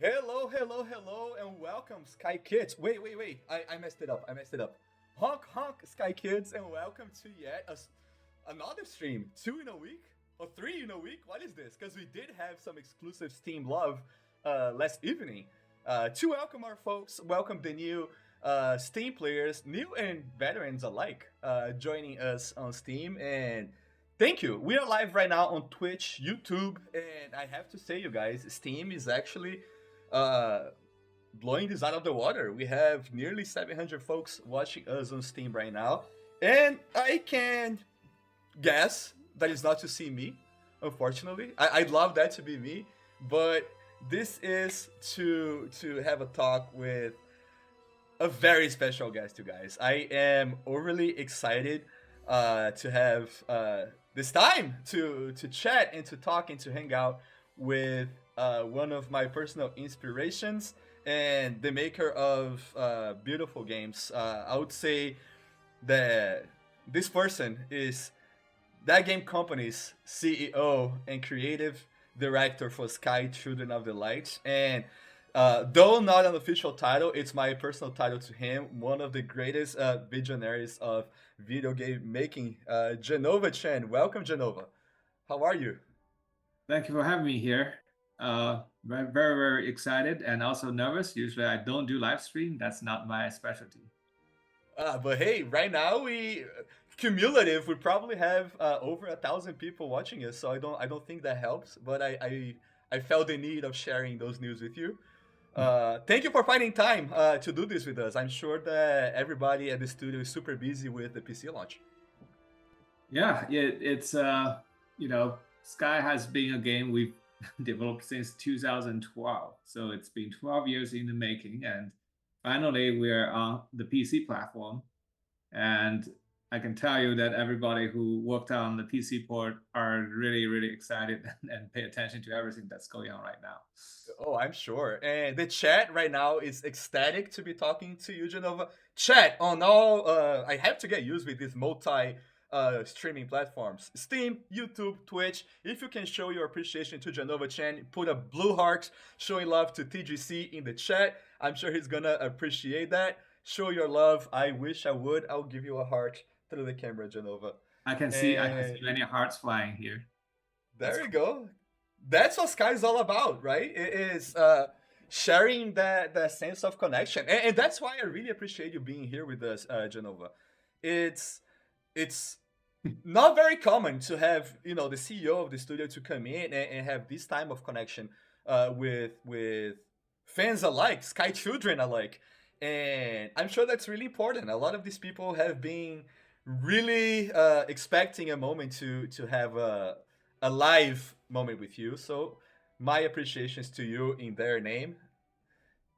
Hello, hello, hello, and welcome, Sky Kids. Wait. I messed it up. Honk, honk, Sky Kids, and welcome to yet another stream. Two in a week? Or three in a week? What is this? Because we did have some exclusive Steam love last evening. To welcome our folks, welcome the new Steam players, new and veterans alike, joining us on Steam. And thank you. We are live right now on Twitch, YouTube, and I have to say, you guys, Steam is actually uh, blowing this out of the water. We have nearly 700 folks watching us on Steam right now, and I can guess that is not to see me. Unfortunately, I'd love that to be me, but this is to have a talk with a very special guest, you guys. I am overly excited to have this time to chat and to talk and to hang out with one of my personal inspirations and the maker of beautiful games. I would say that this person is that game company's CEO and creative director for Sky Children of the Light. And though not an official title, it's my personal title to him. One of the greatest visionaries of video game making, Jenova Chen. Welcome, Jenova. How are you? Thank you for having me here. Very excited and also nervous. Usually I don't do live stream. That's not my specialty. But hey, right now we cumulative we probably have over 1,000 people watching us, so I don't think that helps. But I felt the need of sharing those news with you. Thank you for finding time to do this with us. I'm sure that everybody at the studio is super busy with the PC launch. It's Sky has been a game we've developed since 2012. So it's been 12 years in the making, and finally we're on the PC platform. And I can tell you that everybody who worked on the PC port are really excited and pay attention to everything that's going on right now. Oh, I'm sure. And the chat right now is ecstatic to be talking to you, Genova. Chat on all. I have to get used with these multi streaming platforms: Steam, YouTube, Twitch. If you can show your appreciation to Jenova Chen, put a blue heart showing love to TGC in the chat. I'm sure he's gonna appreciate that. Show your love. I wish I would. I'll give you a heart through the camera, Genova. I can see And many hearts flying here. That's there you cool. go. That's what Sky is all about, right? It is sharing that sense of connection, and that's why I really appreciate you being here with us, Genova. It's it's not very common to have the CEO of the studio to come in and have this time of connection with fans alike, Sky children alike, and I'm sure that's really important. A lot of these people have been really expecting a moment to have a live moment with you. So my appreciations to you in their name.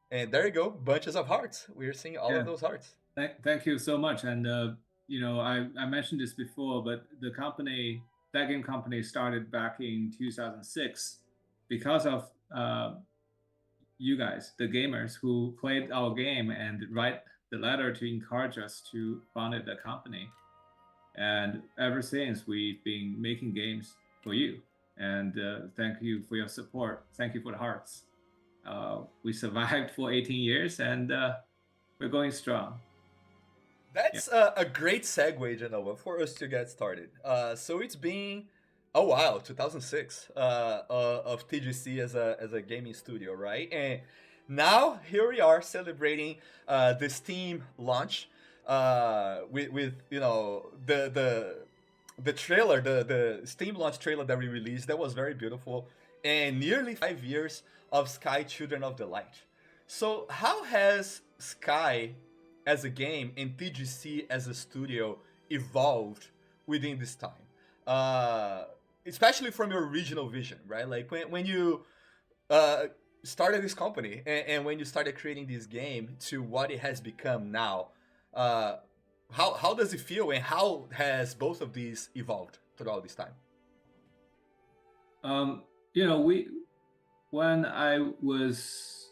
And there you go, bunches of hearts. We're seeing all of Yeah. those hearts. Thank you so much. And I mentioned this before, but the company, that game company, started back in 2006 because of you guys, the gamers who played our game and write the letter to encourage us to found the company. And ever since, we've been making games for you. And thank you for your support. Thank you for the hearts. We survived for 18 years, and we're going strong. Yeah. That's a great segue, Genova, for us to get started. So it's been a while, 2006, of TGC as a gaming studio, right? And now here we are celebrating the Steam launch with the trailer, the Steam launch trailer that we released. That was very beautiful, and nearly 5 years of Sky Children of the Light. So how has Sky as a game and TGC as a studio evolved within this time? Uh, Especially from your original vision, right? Like when you uh, started this company and when you started creating this game to what it has become now. Uh, how does it feel and how has both of these evolved throughout this time? Um, we when I was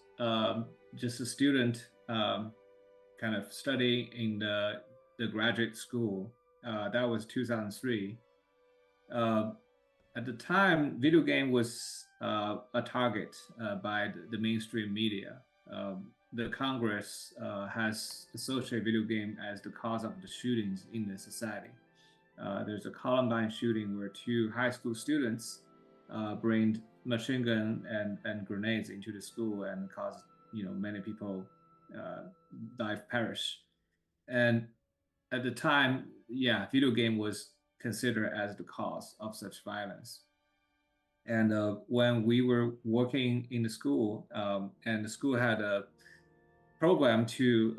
just a student, kind of studying in the graduate school, that was 2003. Uh, at the time, video game was a target by the mainstream media. The Congress has associated video game as the cause of the shootings in the society. There's a Columbine shooting where two high school students bring machine gun and grenades into the school and caused many people perish. And at the time, yeah, video game was considered as the cause of such violence. And when we were working in the school, and the school had a program to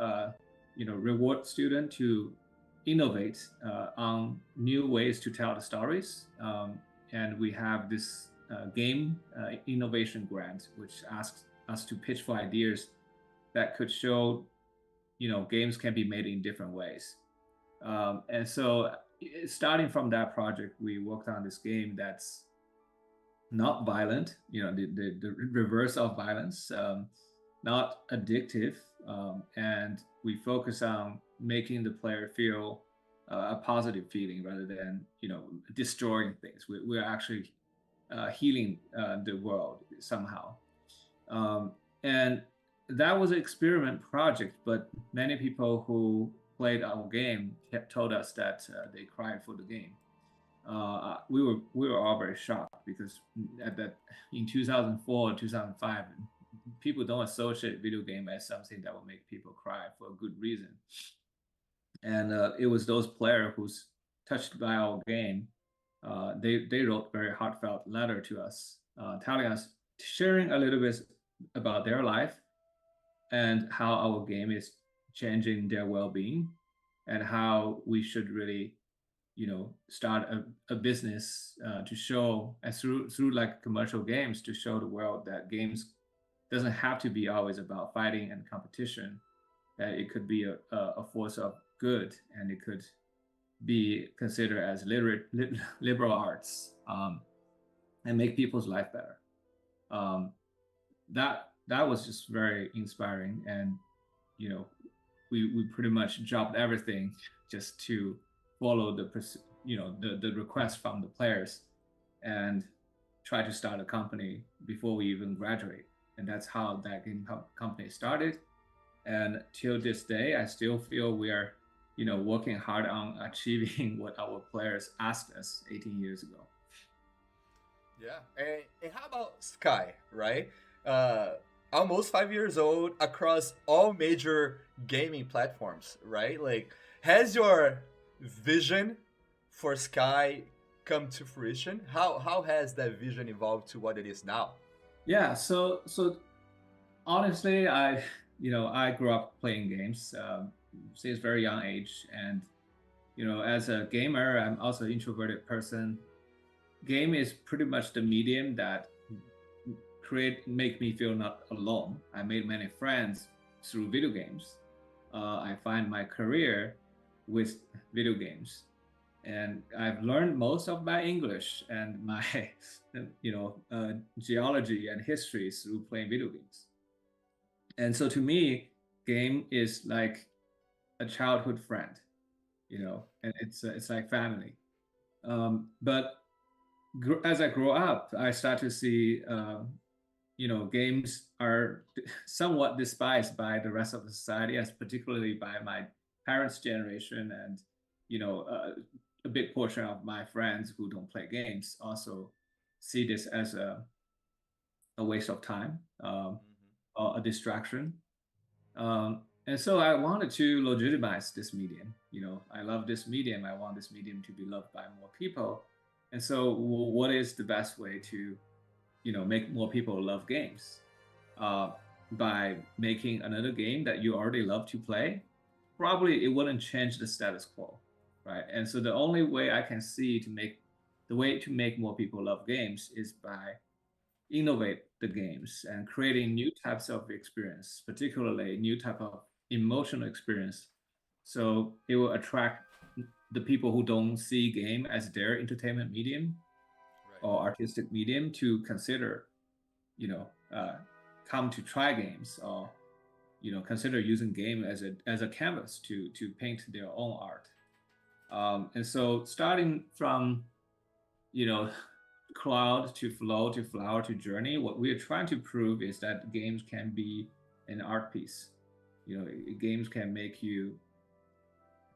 reward students to innovate on new ways to tell the stories, and we have this game innovation grant, which asks us to pitch for ideas that could show games can be made in different ways. And so starting from that project, we worked on this game that's not violent, the reverse of violence, not addictive, and we focus on making the player feel a positive feeling rather than destroying things. We're actually healing the world somehow, and that was an experiment project. But many people who played our game told us that they cried for the game. We were all very shocked because in 2004, 2005, people don't associate video game as something that will make people cry for a good reason. And it was those players who's touched by our game. They wrote very heartfelt letter to us, telling us, sharing a little bit about their life and how our game is changing their well-being, and how we should really start a business to show, and through like commercial games, to show the world that games doesn't have to be always about fighting and competition, that it could be a force of good, and it could be considered as liberal arts, and make people's life better. That was just very inspiring, and we pretty much dropped everything just to follow the request from the players and try to start a company before we even graduate. And that's how that game company started. And till this day, I still feel we are working hard on achieving what our players asked us 18 years ago. Yeah, and how about Sky, right? Almost 5 years old, across all major gaming platforms, right? Like, has your vision for Sky come to fruition? How has that vision evolved to what it is now? Yeah, so honestly, I grew up playing games since a very young age, and as a gamer, I'm also an introverted person. Game is pretty much the medium that make me feel not alone. I made many friends through video games. I find my career with video games, and I've learned most of my English and my geology and history through playing video games. And so to me, game is like a childhood friend, and it's like family. But as I grow up, I start to see games are somewhat despised by the rest of the society, as particularly by my parents' generation, and a big portion of my friends who don't play games also see this as a waste of time, or a distraction. And so I wanted to legitimize this medium. I love this medium. I want this medium to be loved by more people. And so, what is the best way to make more people love games? By making another game that you already love to play, probably it wouldn't change the status quo, right? And so the only way I can see to make more people love games is by innovate the games and creating new types of experience, particularly new type of emotional experience. So it will attract the people who don't see game as their entertainment medium, right, or artistic medium, to consider, come to try games, or consider using game as a canvas to paint their own art. And so starting from cloud to flow to flower to journey, what we are trying to prove is that games can be an art piece. Games can make you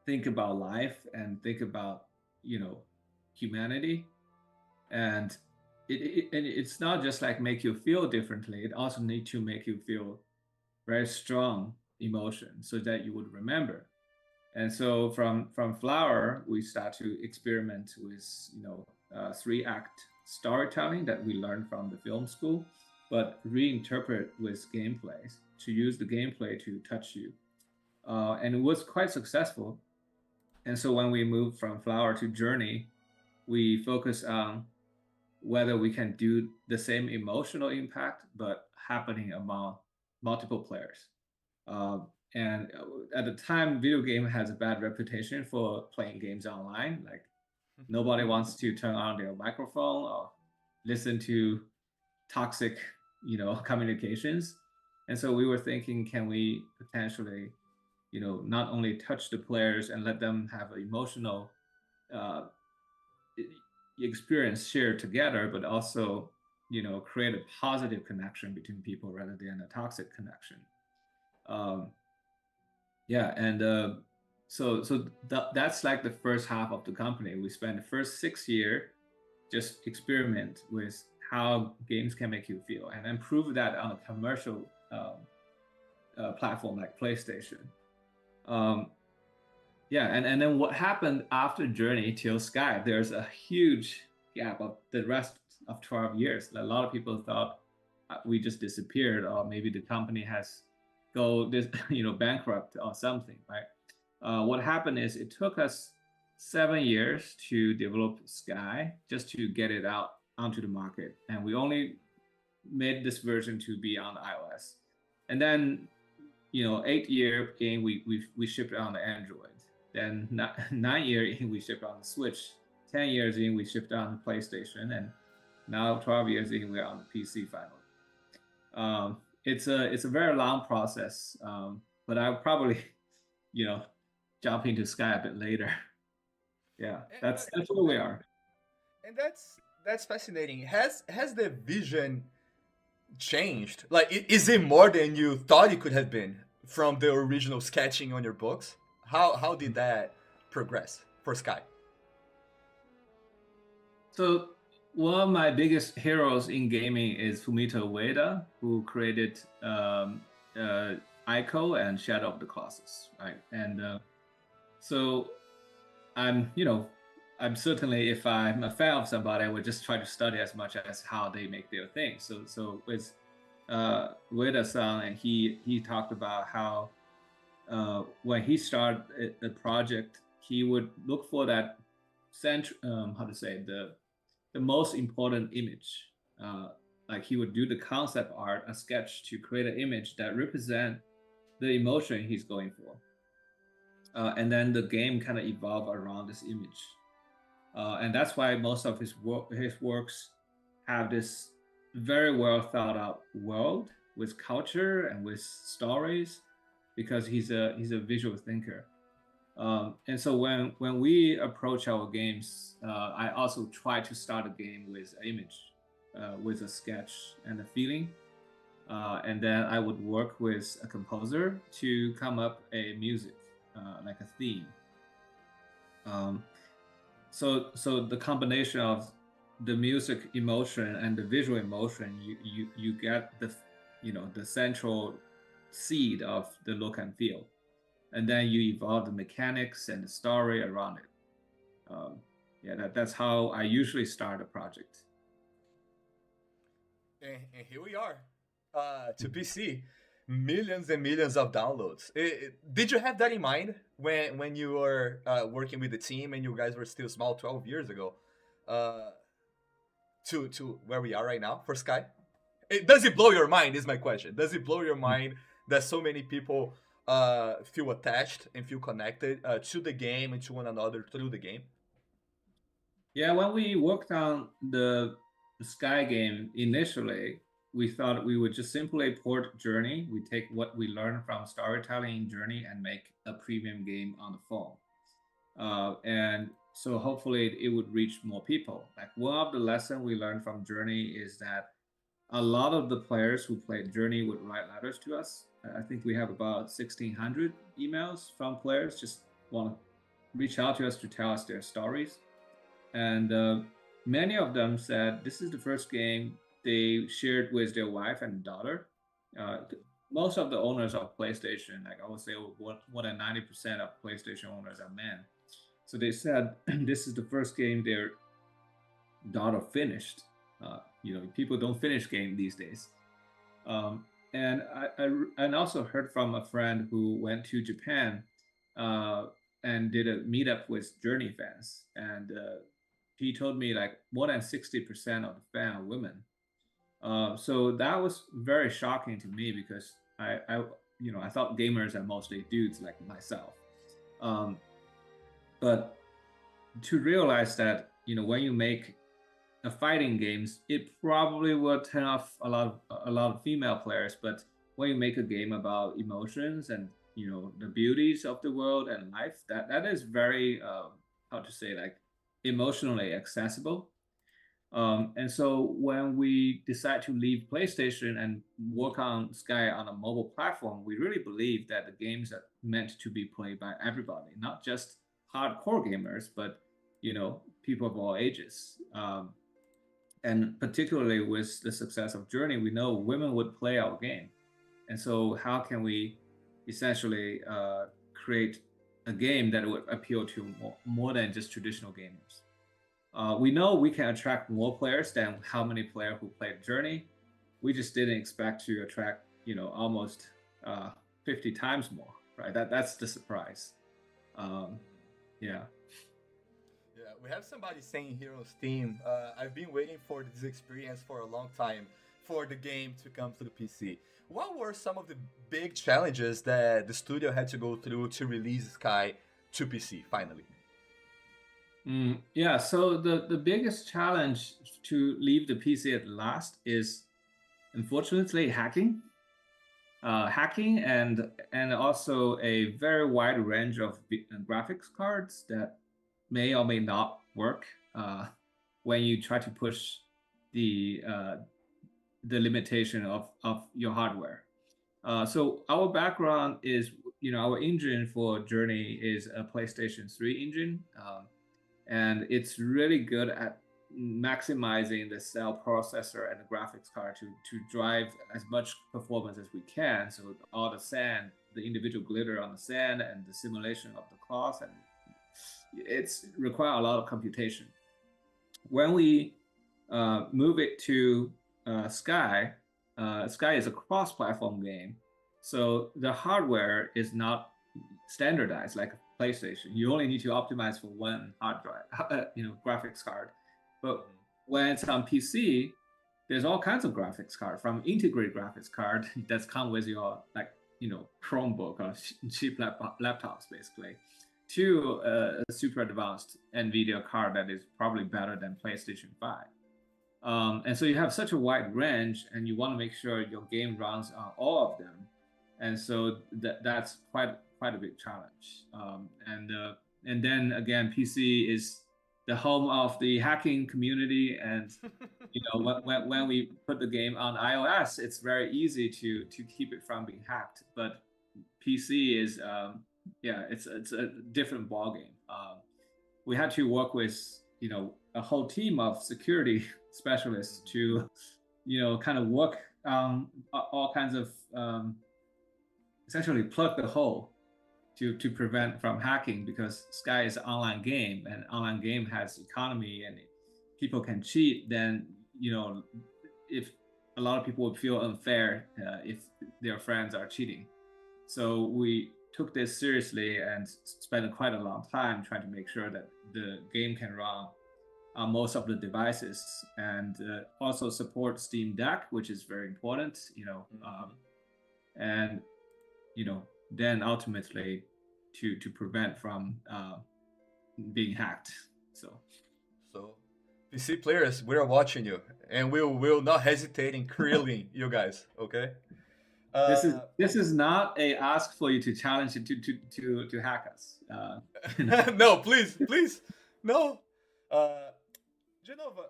think about life and think about humanity, and it's not just like make you feel differently. It also need to make you feel very strong emotion so that you would remember. And so from flower, we start to experiment with 3-act storytelling that we learned from the film school, but reinterpret with gameplays to use the gameplay to touch you. And it was quite successful. And so when we moved from flower to journey, we focus on whether we can do the same emotional impact, but happening among multiple players. And at the time, video game has a bad reputation for playing games online. Like nobody wants to turn on their microphone or listen to toxic, communications. And so we were thinking, can we potentially, not only touch the players and let them have an emotional experience shared together, but also, create a positive connection between people rather than a toxic connection. Um, yeah, and that's like the first half of the company. We spent the first 6 year just experiment with how games can make you feel, and then prove that on a commercial platform like PlayStation. Um, yeah, and then what happened after Journey till Sky? There's a huge gap of the rest of 12 years. A lot of people thought we just disappeared, or maybe the company has go this bankrupt or something, right? What happened is it took us 7 years to develop Sky just to get it out onto the market, and we only made this version to be on iOS. And then 8 year in we shipped it on the Android. Then 9 year in we shipped on the Switch. 10 years in we shipped on the PlayStation, and now 12 years in we're on the PC finally. It's a very long process, but I'll probably jump into Sky a bit later. Yeah, that's where we are. And that's fascinating. Has the vision changed? Like, is it more than you thought it could have been from the original sketching on your books? How did that progress for Sky? So one of my biggest heroes in gaming is Fumito Ueda, who created Ico and Shadow of the Colossus, right? And so I'm certainly, if I'm a fan of somebody, I would just try to study as much as how they make their thing. So with Ueda-san, and he talked about how when he started the project, he would look for that how to say, the most important image. Like he would do the concept art, a sketch to create an image that represent the emotion he's going for. And then the game kind of evolved around this image. And that's why most of his works have this very well thought out world with culture and with stories, because he's a visual thinker. And so when we approach our games, I also try to start a game with an image, with a sketch and a feeling. And then I would work with a composer to come up a music, like a theme. So the combination of the music emotion and the visual emotion, you get the central seed of the look and feel, and then you evolve the mechanics and the story around it. That's how I usually start a project. And here we are, to PC, millions and millions of downloads. Did you have that in mind when you were working with the team and you guys were still small 12 years ago, to where we are right now for Sky? Does it blow your mind? Is my question. Does it blow your mind that so many people feel attached and feel connected to the game and to one another through the game? Yeah, when we worked on the Sky game initially, we thought we would just simply port Journey. We take what we learned from storytelling in Journey and make a premium game on the phone. And so hopefully it would reach more people. Like one of the lessons we learned from Journey is that a lot of the players who played Journey would write letters to us. I think we have about 1,600 emails from players just want to reach out to us to tell us their stories. And many of them said this is the first game they shared with their wife and daughter. Uh, Most of the owners of PlayStation, like I would say more than 90% of PlayStation owners are men. So they said this is the first game their daughter finished. People don't finish game these days. And I also heard from a friend who went to Japan uh, and did a meetup with Journey fans, and he told me like more than 60% of the fans are women. So that was very shocking to me because I thought gamers are mostly dudes like myself. Um, but to realize that when you make a fighting games, it probably will turn off a lot of female players. But when you make a game about emotions and the beauties of the world and life, that is very how to say, like, emotionally accessible. And so when we decide to leave PlayStation and work on Sky on a mobile platform, we really believe that the games are meant to be played by everybody, not just hardcore gamers, but people of all ages. And particularly with the success of Journey, we know women would play our game. And so how can we essentially create a game that would appeal to more than just traditional gamers? We know we can attract more players than how many players who played Journey. We just didn't expect to attract, almost 50 times more, right? That's the surprise. Yeah. Yeah, we have somebody saying here on Steam, I've been waiting for this experience for a long time for the game to come to the PC. What were some of the big challenges that the studio had to go through to release Sky to PC finally? Yeah, so the biggest challenge to leave the PC at last is unfortunately hacking. Hacking and also a very wide range of graphics cards that may or may not work when you try to push the uh, the limitation of your hardware. So our background is, our engine for Journey is a PlayStation 3 engine, and it's really good at maximizing the cell processor and the graphics card to drive as much performance as we can. So all the sand, the individual glitter on the sand, and the simulation of the cloth, and it's require a lot of computation. When we move it to Sky, Sky is a cross-platform game, so the hardware is not standardized like PlayStation. You only need to optimize for one hard drive, graphics card. But when it's on PC, there's all kinds of graphics card, from integrated graphics card that's come with your Chromebook or cheap laptops basically, to a super advanced NVIDIA card that is probably better than PlayStation 5. And so you have such a wide range, and you want to make sure your game runs on all of them. And so that's quite a big challenge. And then again, PC is the home of the hacking community, and when we put the game on iOS, it's very easy to keep it from being hacked. But PC is it's a different ballgame. We had to work with a whole team of security specialists to kind of work on all kinds of essentially plug the hole to prevent from hacking, because Sky is an online game, and online game has economy, and people can cheat. Then if a lot of people would feel unfair if their friends are cheating. So we took this seriously and spent quite a long time trying to make sure that the game can run on most of the devices, and also support Steam Deck, which is very important. And then ultimately to prevent from being hacked. So, PC players, we are watching you, and we will not hesitate in grilling you guys. Okay. This is not a ask for you to challenge it to hack us. No, please, please, No. Uh, Genova,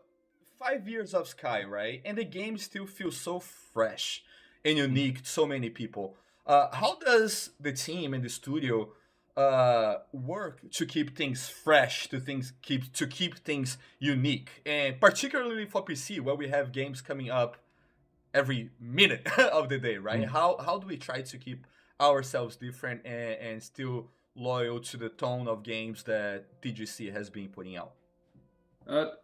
5 years of Sky, right? And the game still feels so fresh and unique to so many people. How does the team and the studio work to keep things fresh, to keep things unique, and particularly for PC, where we have games coming up every minute of the day, right? Mm. How do we try to keep ourselves different and still loyal to the tone of games that TGC has been putting out?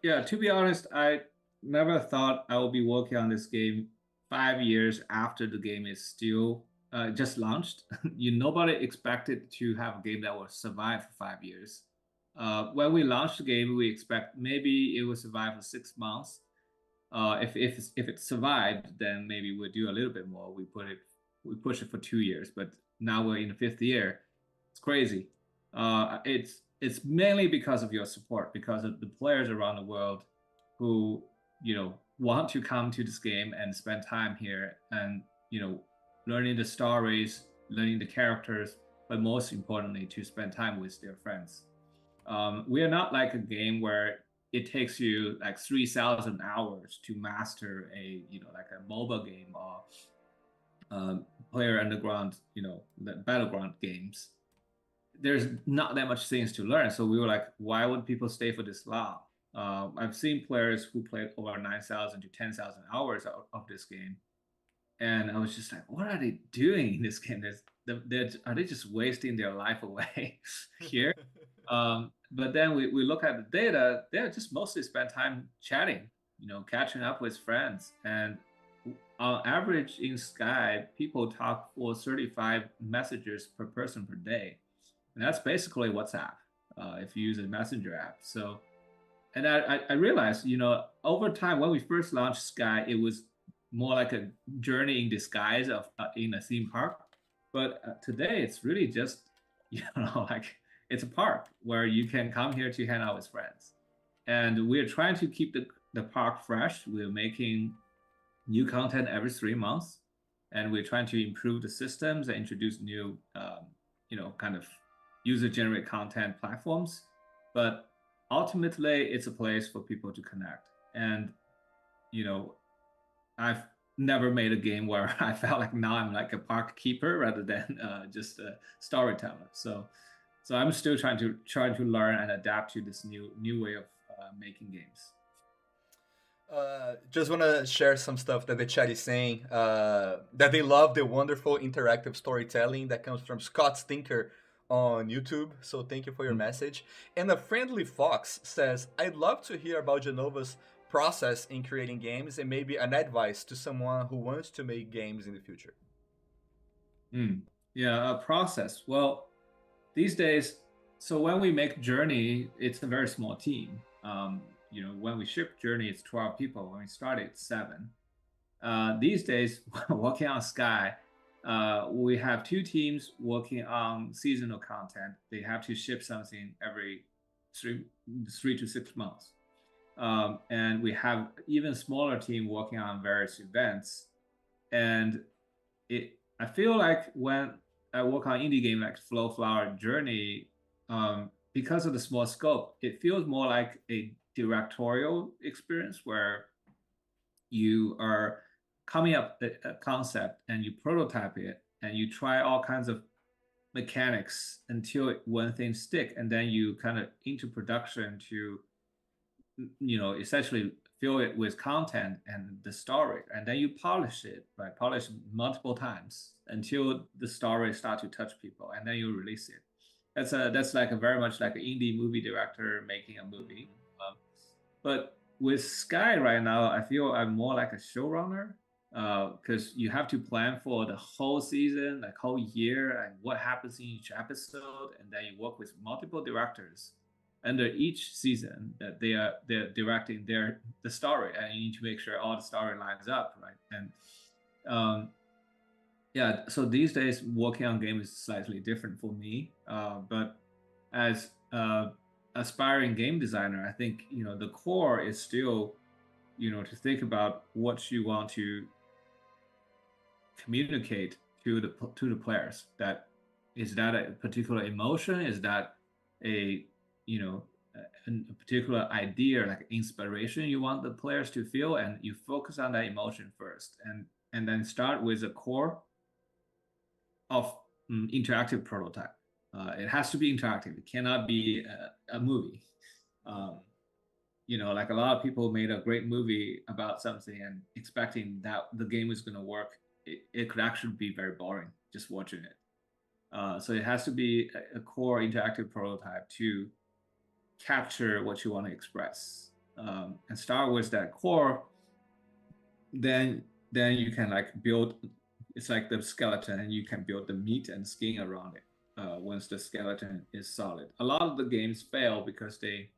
Yeah, to be honest, I never thought I would be working on this game 5 years after the game is still just launched. Nobody expected to have a game that will survive for 5 years. When we launched the game, we expect maybe it will survive for 6 months. If it survived, then maybe we'll do a little bit more. We push it for 2 years, but now we're in the fifth year. It's crazy. It's mainly because of your support, because of the players around the world who want to come to this game and spend time here, and learning the stories, learning the characters, but most importantly, to spend time with their friends. We are not like a game where it takes you like 3,000 hours to master like a mobile game or player underground, the battleground games. There's not that much things to learn. So we were like, why would people stay for this long? I've seen players who played over 9,000 to 10,000 hours of this game. And I was just like, what are they doing in this game? Are they just wasting their life away here? But then we look at the data, they're just mostly spend time chatting, catching up with friends. And on average in Sky, people talk for 35 messages per person per day. And that's basically WhatsApp, if you use a messenger app. So, and I realized, over time, when we first launched Sky, it was more like a journey in disguise of in a theme park. But today, it's really just, like it's a park where you can come here to hang out with friends. And we're trying to keep the park fresh. We're making new content every 3 months, and we're trying to improve the systems and introduce new, kind of user-generated content platforms. But ultimately, it's a place for people to connect. And I've never made a game where I felt like now I'm like a park keeper rather than just a storyteller. So I'm still trying to learn and adapt to this new way of making games. Just want to share some stuff that the chat is saying. That they love the wonderful interactive storytelling that comes from Scott Stinker on YouTube. So thank you for your message. And a friendly fox says, "I'd love to hear about Genova's process in creating games and maybe an advice to someone who wants to make games in the future." Yeah, a process. Well, these days, so when we make Journey, it's a very small team. When we ship Journey, it's 12 people. When we started, it's 7. These days, working on Sky, we have 2 teams working on seasonal content. They have to ship something every 3 to 6 months. And we have even smaller team working on various events. And I feel like when I work on indie game like Flow Flower Journey, because of the small scope, it feels more like a directorial experience where you are coming up with a concept and you prototype it and you try all kinds of mechanics until one thing stick, and then you kind of into production to essentially fill it with content and the story, and then you polish it, right? Polish multiple times until the story start to touch people, and then you release it. That's like a very much like an indie movie director making a movie. But with Sky right now, I feel I'm more like a showrunner, because you have to plan for the whole season, like whole year, and what happens in each episode, and then you work with multiple directors under each season that they're directing the story, and you need to make sure all the story lines up, right? And yeah, so these days working on games is slightly different for me, but as aspiring game designer, I think the core is still to think about what you want to communicate to the players. That is that a particular emotion? Is that a a particular idea, like inspiration you want the players to feel, and you focus on that emotion first, and then start with a core of interactive prototype. It has to be interactive. It cannot be a movie. Um, like a lot of people made a great movie about something and expecting that the game is going to work. It could actually be very boring just watching it. So it has to be a core interactive prototype to capture what you want to express, and start with that core. Then you can like build. It's like the skeleton, and you can build the meat and skin around it. Once the skeleton is solid, a lot of the games fail because they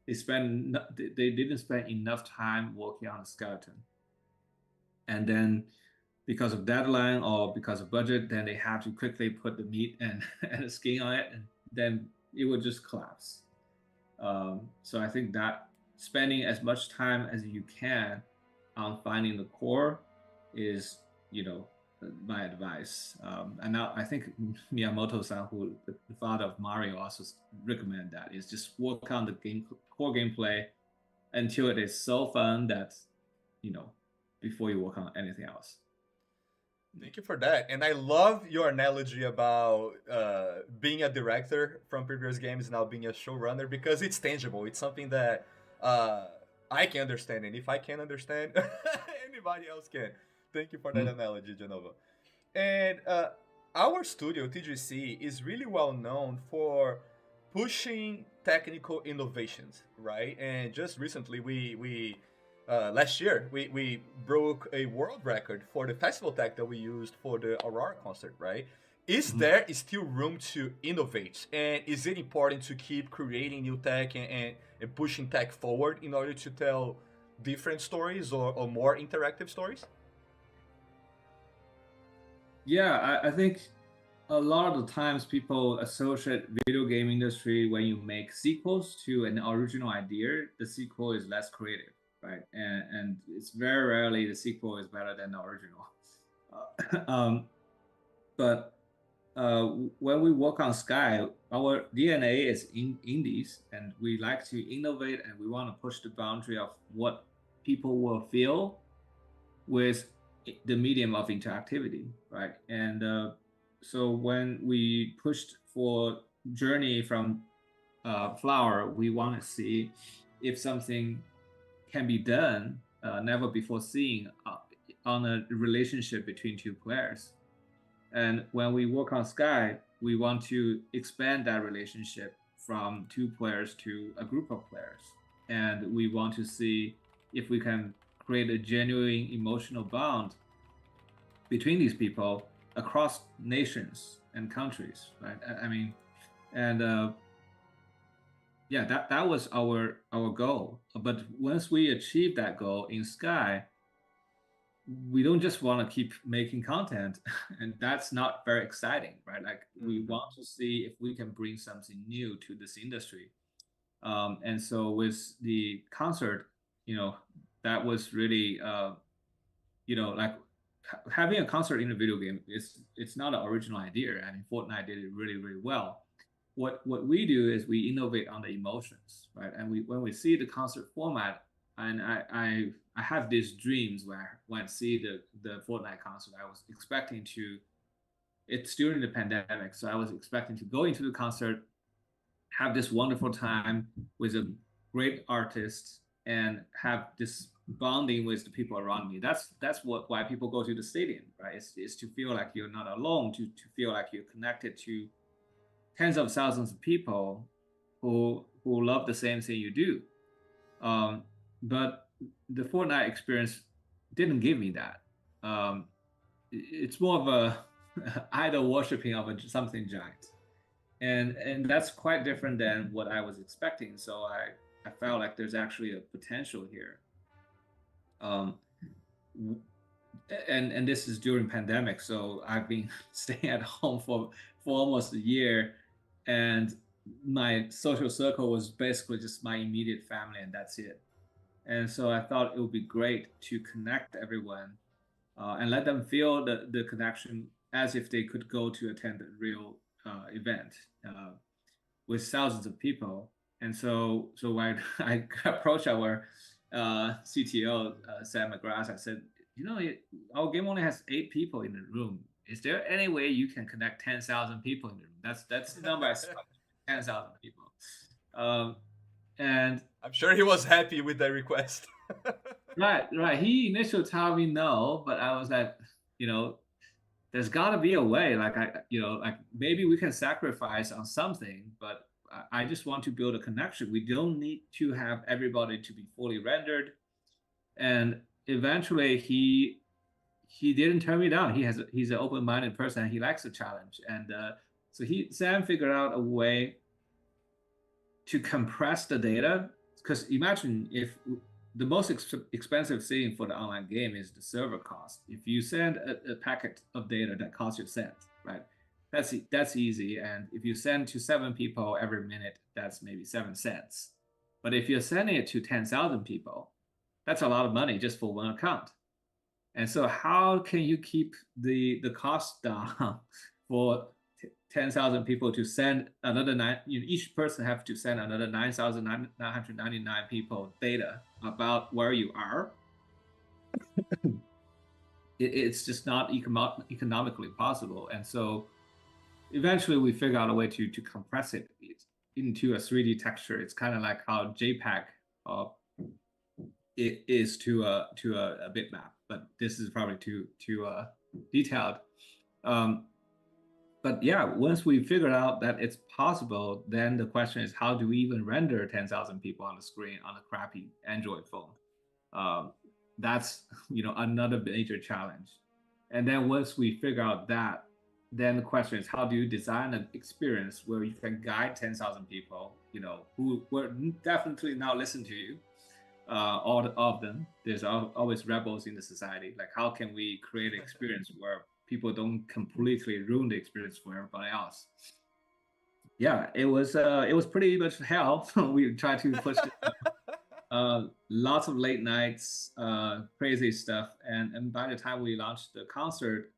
didn't spend enough time working on the skeleton, and then because of deadline or because of budget, then they have to quickly put the meat and, and the skin on it, and then it would just collapse. So I think that spending as much time as you can on finding the core is, my advice. And now I think Miyamoto-san, who the father of Mario, also recommend that is just work on the core gameplay until it is so fun that, you know, before you work on anything else. Thank you for that. And I love your analogy about being a director from previous games, now being a showrunner, because it's tangible. It's something that uh, I can understand. And if I can understand, anybody else can. Thank you for that analogy, Jenova. And our studio, TGC, is really well known for pushing technical innovations, right? And just recently, we last year we broke a world record for the festival tech that we used for the Aurora concert, right? Is there still room to innovate, and is it important to keep creating new tech and pushing tech forward in order to tell different stories or more interactive stories? Yeah, I think a lot of the times people associate video game industry when you make sequels to an original idea, the sequel is less creative, right? And it's very rarely the sequel is better than the original. But when we work on Sky, our DNA is in indies, and we like to innovate, and we want to push the boundary of what people will feel with the medium of interactivity, right? And so when we pushed for Journey from Flower, we want to see if something can be done never before seen on a relationship between two players. And when we work on Sky, we want to expand that relationship from two players to a group of players. And we want to see if we can create a genuine emotional bond between these people across nations and countries, right? I mean, and yeah, that was our goal. But once we achieve that goal in Sky, we don't just want to keep making content, and that's not very exciting, right? Like we want to see if we can bring something new to this industry. And so with the concert, that was really, like having a concert in a video game it's not an original idea. I mean, Fortnite did it really, really well. What we do is we innovate on the emotions, right? And when we see the concert format, and I have these dreams where when I see the Fortnite concert, I was expecting to. It's during the pandemic, so I was expecting to go into the concert, have this wonderful time with a great artist, and have this bonding with the people around me. That's why people go to the stadium, right? It's to feel like you're not alone, to feel like you're connected to tens of thousands of people who love the same thing you do. But the Fortnite experience didn't give me that. It's more of a idol worshiping of something giant, and that's quite different than what I was expecting. So I felt like there's actually a potential here. Um, and this is during pandemic, so I've been staying at home for almost a year, and my social circle was basically just my immediate family, and that's it. And so I thought it would be great to connect everyone, and let them feel the connection as if they could go to attend a real event with thousands of people. And so when I approached our CTO, Sam McGrath, I said, our game only has 8 people in the room. Is there any way you can connect 10,000 people in the room? That's the number I expect. 10,000 people. Um, and I'm sure he was happy with that request. right. He initially told me no, but I was like, you know, there's got to be a way. Like like maybe we can sacrifice on something, but I just want to build a connection. We don't need to have everybody to be fully rendered. And eventually, he didn't turn me down. He's an open-minded person. He likes a challenge, and so Sam figured out a way to compress the data. Because imagine if the most expensive thing for the online game is the server cost. If you send a packet of data that costs you cents, right? That's easy. And if you send to 7 people every minute, that's maybe 7 cents. But if you're sending it to 10,000 people, that's a lot of money just for one account. And so how can you keep the cost down for 10,000 people to send another each person have to send another 9,999 people data about where you are. It's just not economically possible. And so eventually we figure out a way to compress it into a 3D texture. It's kind of like how JPEG it is to a bitmap, but this is probably too detailed. But yeah, once we figured out that it's possible, then the question is, how do we even render 10,000 people on the screen on a crappy Android phone? That's another major challenge. And then once we figure out that, then the question is, how do you design an experience where you can guide 10,000 people, who will definitely now listen to you, all of them. There's always rebels in the society. Like, how can we create an experience where people don't completely ruin the experience for everybody else? Yeah, it was pretty much hell. We tried to push lots of late nights, crazy stuff, and by the time we launched the concert,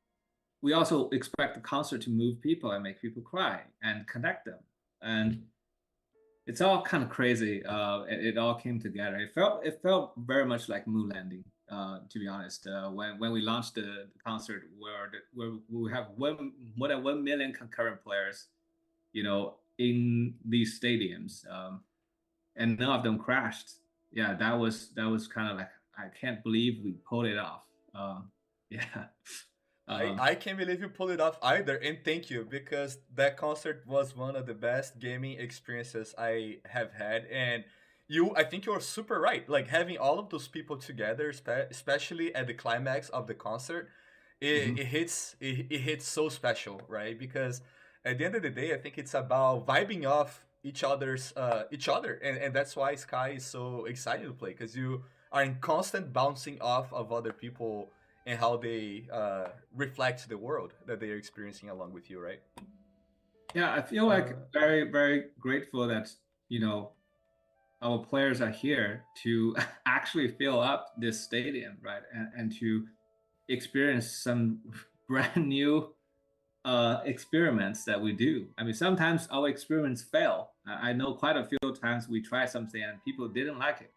we also expect the concert to move people and make people cry and connect them. And it's all kind of crazy. It all came together. It felt very much like moon landing. To be honest, when we launched the concert, where we have more than 1 million concurrent players, in these stadiums, and none of them crashed. Yeah, that was kind of like, I can't believe we pulled it off. Yeah. I can't believe you pulled it off either, and thank you, because that concert was one of the best gaming experiences I have had. And I think you're super right. Like, having all of those people together, especially at the climax of the concert, Mhm. it hits so special, right? Because at the end of the day, I think it's about vibing off each other, and that's why Sky is so exciting to play, because you are in constant bouncing off of other people and how they reflect the world that they are experiencing along with you, right? Yeah, I feel like very, very grateful that, our players are here to actually fill up this stadium, right? And to experience some brand new experiments that we do. I mean, sometimes our experiments fail. I know quite a few times we try something and people didn't like it,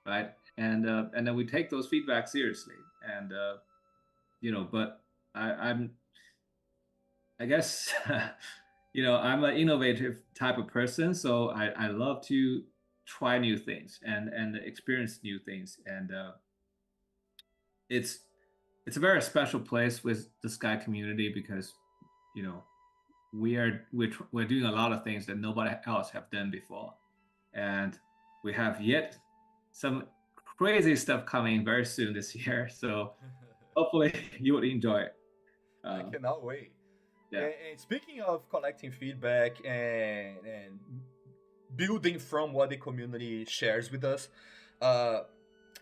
right? And then we take those feedback seriously. And but I guess I'm an innovative type of person, so I love to try new things and experience new things. And it's a very special place with the Sky community, because we're doing a lot of things that nobody else have done before, and we have yet some crazy stuff coming very soon this year. So hopefully you would enjoy it. I cannot wait. Yeah. And speaking of collecting feedback and building from what the community shares with us, uh,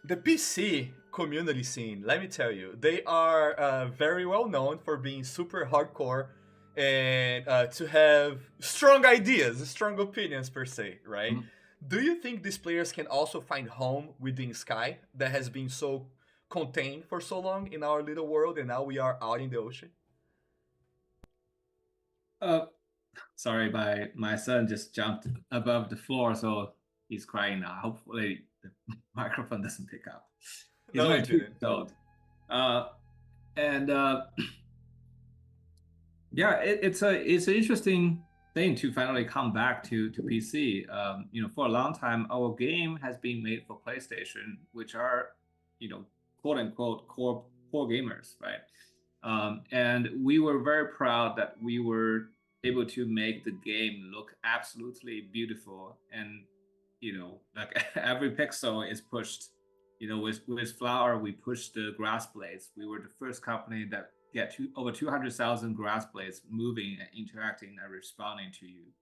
the PC community scene, let me tell you, they are very well known for being super hardcore and to have strong ideas, strong opinions per se, right? Mhm. Do you think these players can also find home within Sky that has been so contained for so long in our little world, and now we are out in the ocean? Uh, Sorry, my son just jumped above the floor, so he's crying now. Hopefully the microphone doesn't pick up. He's No, only it 2 years didn't. old. Uh, and yeah, it's an interesting thing to finally come back to PC. For a long time, our game has been made for PlayStation, which are, quote unquote core gamers, right? And we were very proud that we were able to make the game look absolutely beautiful, and like every pixel is pushed. With Flower, we pushed the grass blades. We were the first company that get over 200,000 grass blades moving and interacting and responding to you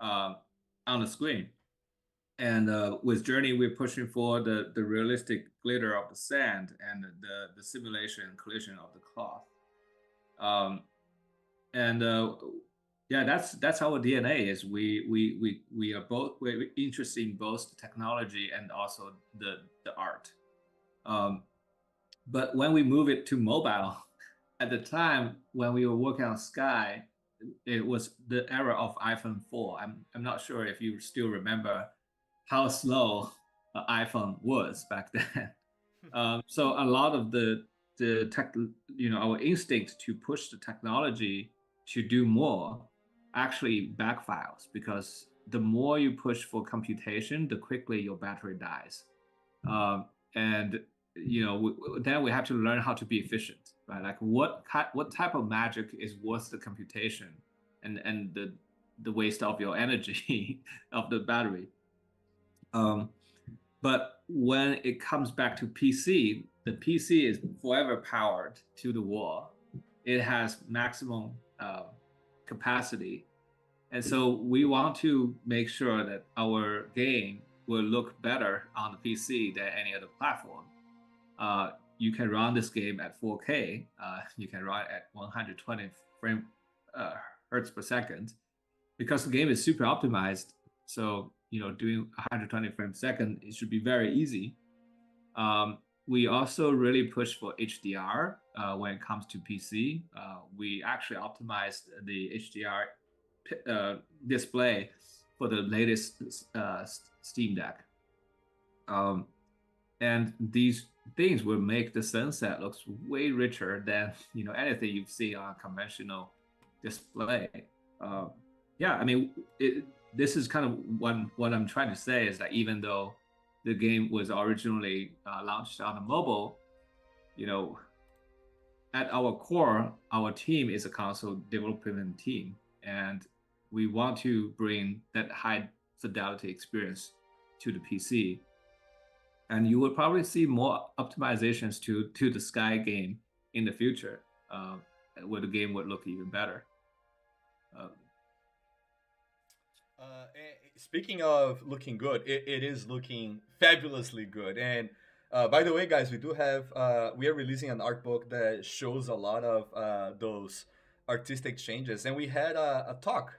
um, on the screen. And with Journey, we're pushing for the realistic glitter of the sand and the simulation and collision of the cloth. Um, and yeah, that's our DNA. Is we are both we're interested in both the technology and also the art. Um, but when we move it to mobile, at the time when we were working on Sky, it was the era of iPhone 4. I'm not sure if you still remember how slow the iPhone was back then. So a lot of the tech, our instinct to push the technology to do more actually backfires, because the more you push for computation, the quickly your battery dies. And then we have to learn how to be efficient, right? Like what type of magic is worth the computation and the waste of your energy of the battery. But when it comes back to PC, the PC is forever powered to the wall. It has maximum capacity. And so we want to make sure that our game will look better on the PC than any other platform. You can run this game at 4K. You can run at 120 hertz per second, because the game is super optimized. So doing 120 frames per second, it should be very easy. We also really push for HDR when it comes to PC. We actually optimized the HDR display for the latest Steam Deck. And these things will make the sunset looks way richer than anything you've seen on a conventional display. Yeah, I mean, this is kind of what I'm trying to say, is that even though the game was originally launched on a mobile, at our core, our team is a console development team, and we want to bring that high fidelity experience to the PC. And you will probably see more optimizations to the Sky game in the future, where the game would look even better. Speaking of looking good, it is looking fabulously good. And by the way, guys, we are releasing an art book that shows a lot of those artistic changes. And we had a talk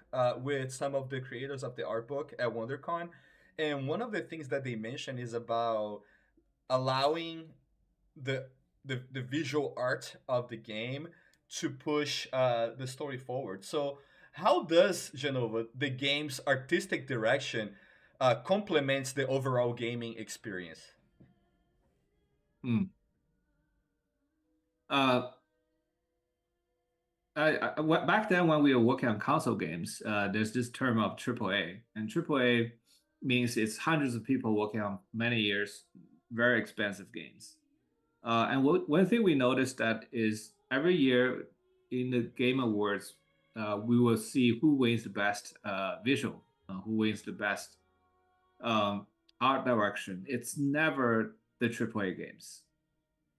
with some of the creators of the art book at WonderCon. And one of the things that they mentioned is about allowing the the visual art of the game to push the story forward. So, how does Genova the game's artistic direction complements the overall gaming experience? Hmm. Uh, Back then when we were working on console games, there's this term of AAA, and AAA means it's hundreds of people working on many years, very expensive games. And one thing we noticed that is every year in the Game Awards, we will see who wins the best visual, who wins the best art direction. It's never the AAA games.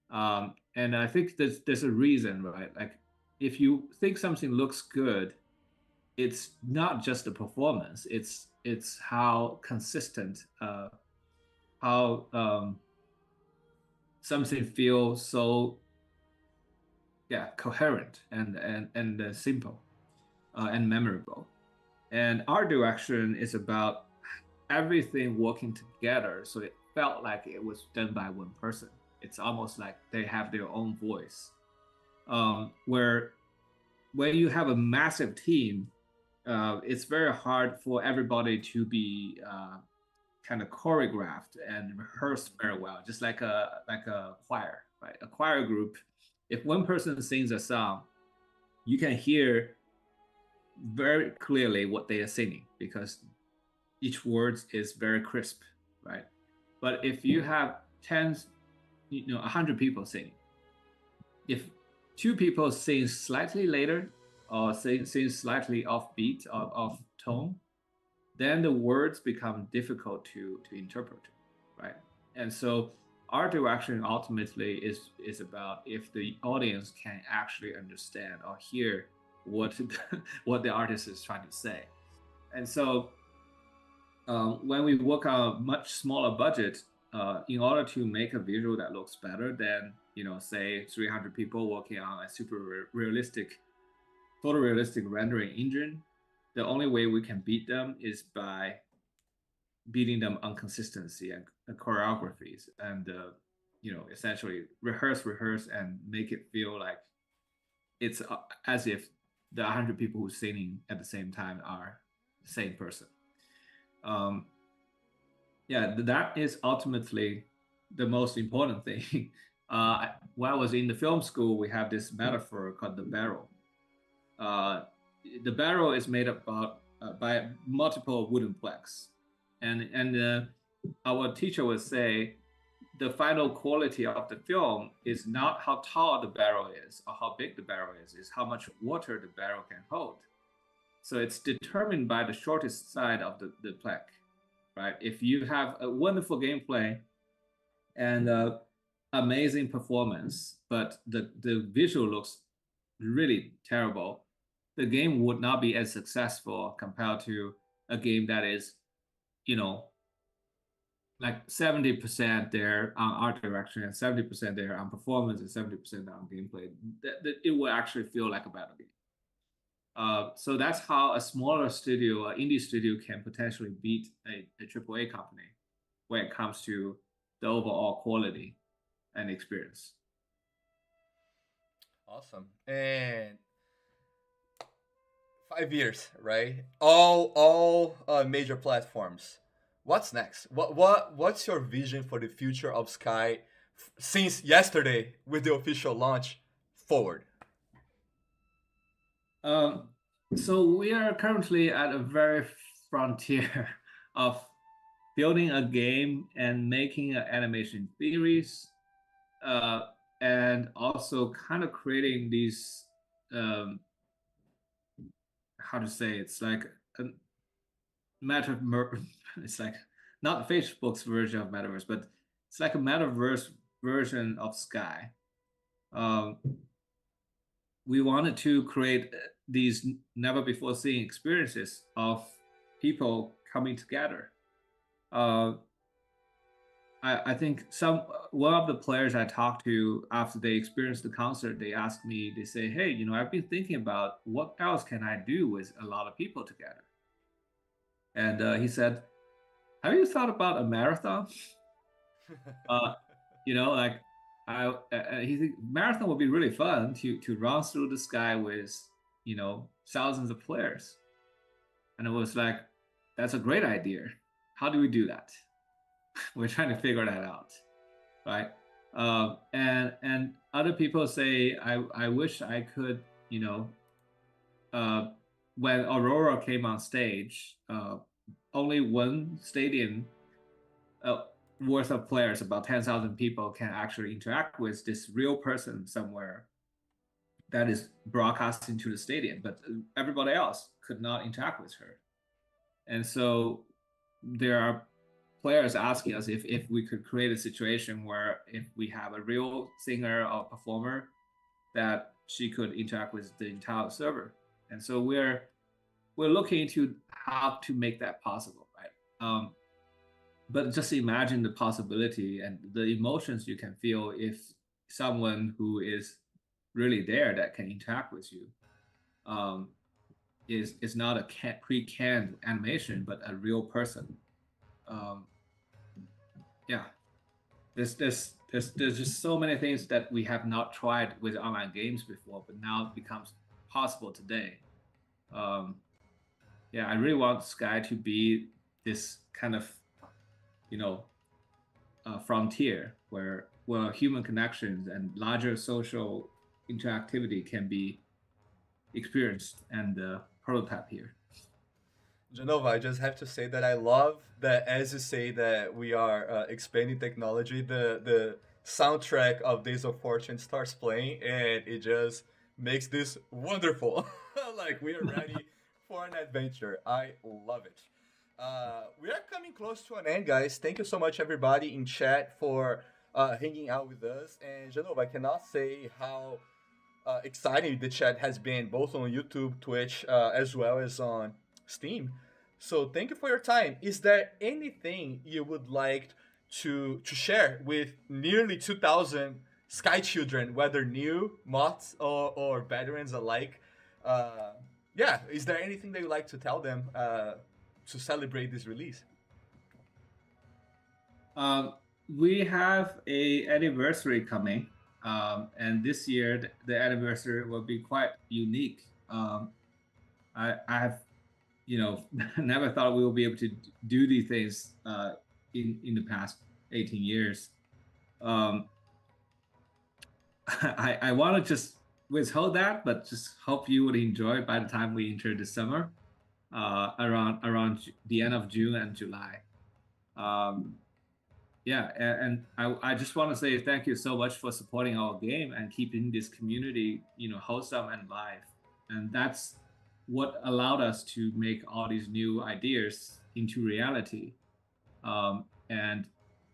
And I think there's a reason, right? Like if you think something looks good, it's not just the performance. It's how consistent, how something feels so coherent and simple and memorable. And art direction is about everything working together, so it felt like it was done by one person. It's almost like they have their own voice. Where when you have a massive team, it's very hard for everybody to be kind of choreographed and rehearsed very well, just like a choir, right? A choir group. If one person sings a song, you can hear very clearly what they are singing because each word is very crisp, right? But if you have 10, 100 people singing, if two people sing slightly later or sing slightly off beat or off tone, then the words become difficult to interpret, right? And so art direction ultimately is about if the audience can actually understand or hear what what the artist is trying to say. And so when we work on a much smaller budget, in order to make a visual that looks better than say 300 people working on a super realistic, photorealistic rendering engine, the only way we can beat them is by beating them on consistency and choreographies, and essentially rehearse, and make it feel like it's as if the 100 people who's singing at the same time are the same person. Um, yeah, that is ultimately the most important thing. When I was in the film school, we have this metaphor called the barrel. Uh, the barrel is made up by multiple wooden planks, and our teacher would say the final quality of the film is not how tall the barrel is or how big the barrel is how much water the barrel can hold. So it's determined by the shortest side of the plank, right? If you have a wonderful gameplay and amazing performance, but the visual looks really terrible, the game would not be as successful compared to a game that is, you know, like 70% there on art direction and 70% there on performance and 70% on gameplay. That it will actually feel like a better game. So that's how a smaller studio, an indie studio, can potentially beat a AAA company when it comes to the overall quality and experience. Awesome. And 5 years, right? All major platforms. What's next? What's your vision for the future of Sky since yesterday with the official launch forward? Um, so we are currently at a very frontier of building a game and making an animation series, uh, and also kind of creating these um, how to say, it's like a it's like not Facebook's version of metaverse, but it's like a metaverse version of Sky. Um, we wanted to create these never before seen experiences of people coming together. Uh, I think one of the players I talked to after they experienced the concert, they asked me, they say, "Hey, I've been thinking about what else can I do with a lot of people together." And he said, "Have you thought about a marathon?" uh, like he think marathon would be really fun to run through the sky with thousands of players. And it was like, that's a great idea. How do we do that? We're trying to figure that out, right? And other people say, I wish I could, uh, when Aurora came on stage, only one stadium uh, worth of players, about 10,000 people, can actually interact with this real person somewhere that is broadcasting to the stadium, but everybody else could not interact with her. And so there are players asking us if we could create a situation where if we have a real singer or performer, that she could interact with the entire server. And so we're looking into how to make that possible, right? But just imagine the possibility and the emotions you can feel if someone who is really there that can interact with you um, is not a pre-canned animation, but a real person. Um, yeah, there's just so many things that we have not tried with online games before, but now it becomes possible today. Um, yeah, I really want Sky to be this kind of, you know, frontier where human connections and larger social interactivity can be experienced and prototype here. Genova, I just have to say that I love that as you say that we are expanding technology, the soundtrack of Days of Fortune starts playing, and it just makes this wonderful. Like we are ready for an adventure. I love it. We are coming close to an end, guys. Thank you so much, everybody in chat, for hanging out with us. And Genova, I cannot say how exciting the chat has been, both on YouTube, Twitch, as well as on Steam. So thank you for your time. Is there anything you would like to share with nearly 2,000 Sky Children, whether new mods or veterans alike? Uh, yeah, is there anything that you like to tell them to celebrate this release? Um, we have a anniversary coming, and this year the anniversary will be quite unique. I have, you know, never thought we will be able to do these things in the past 18 years. Um, I want to just withhold that, but just hope you would enjoy by the time we enter the summer, around the end of June and July. Um, yeah, and I just want to say thank you so much for supporting our game and keeping this community, you know, wholesome and live. And that's what allowed us to make all these new ideas into reality. And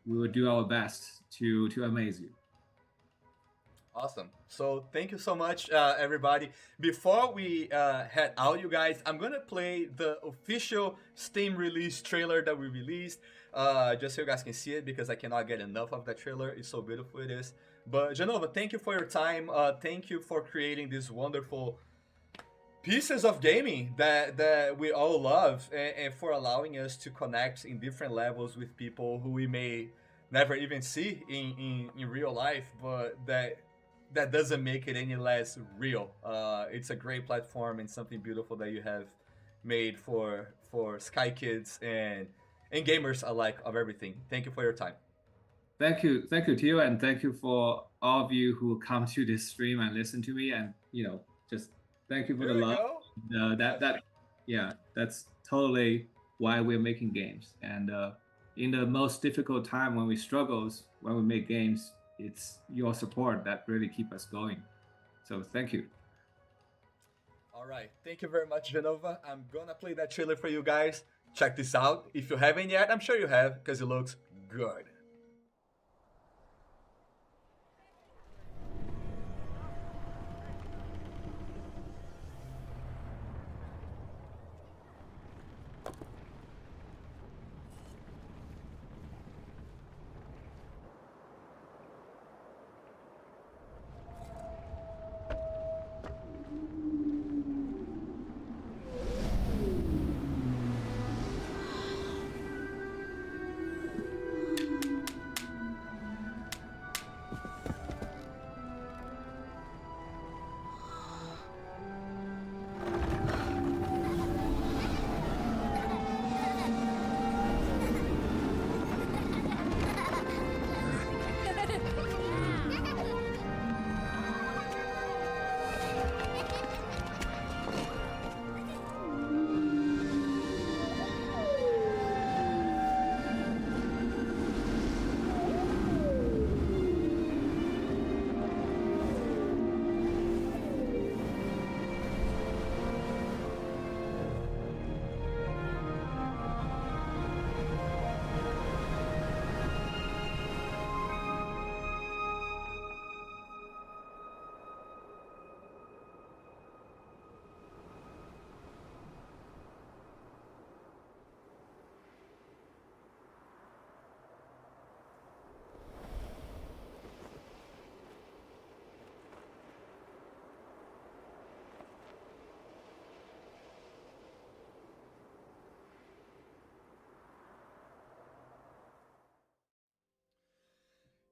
we will do our best to amaze you. Awesome. So thank you so much, everybody. Before we head out, you guys, I'm gonna play the official Steam release trailer that we released, just so you guys can see it because I cannot get enough of that trailer. It's so beautiful it is. But Genova, thank you for your time. Thank you for creating these wonderful pieces of gaming that we all love, and for allowing us to connect in different levels with people who we may never even see in real life, but that doesn't make it any less real. It's a great platform and something beautiful that you have made for Sky Kids and gamers alike of everything. Thank you for your time. Thank you, Tio, and thank you for all of you who come to this stream and listen to me, and you know, just thank you for Here the we love. go. That yeah, that's totally why we're making games. And in the most difficult time when we struggles when we make games, it's your support that really keep us going. So thank you. All right. Thank you very much, Genova. I'm gonna play that trailer for you guys. Check this out. If you haven't yet, I'm sure you have because it looks good.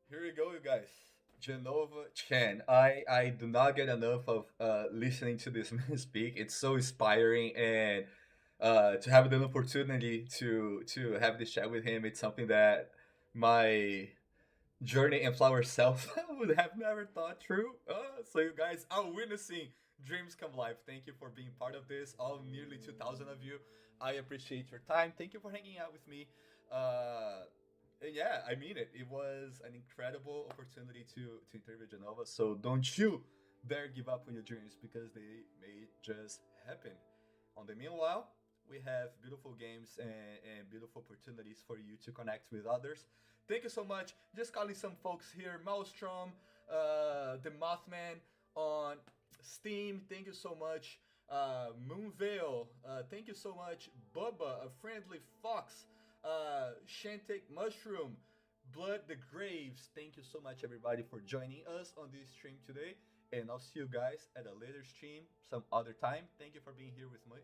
Here we go, you guys. Jenova Chen. I do not get enough of listening to this man speak. It's so inspiring, and to have the opportunity to have this chat with him. It's something that my journey and flower self would have never thought through. So you guys are witnessing dreams come life. Thank you for being part of this. All nearly 2,000 of you. I appreciate your time. Thank you for hanging out with me. And yeah, I mean it. It was an incredible opportunity to interview Jenova. So don't you dare give up on your dreams because they may just happen. On the meanwhile, we have beautiful games and beautiful opportunities for you to connect with others. Thank you so much. Just calling some folks here: Maelstrom, the Mothman on Steam. Thank you so much. Moonvale. Thank you so much. Bubba, a friendly fox. Shantic Mushroom. Blood the Graves. Thank you so much, everybody, for joining us on this stream today. And I'll see you guys at a later stream some other time. Thank you for being here with me.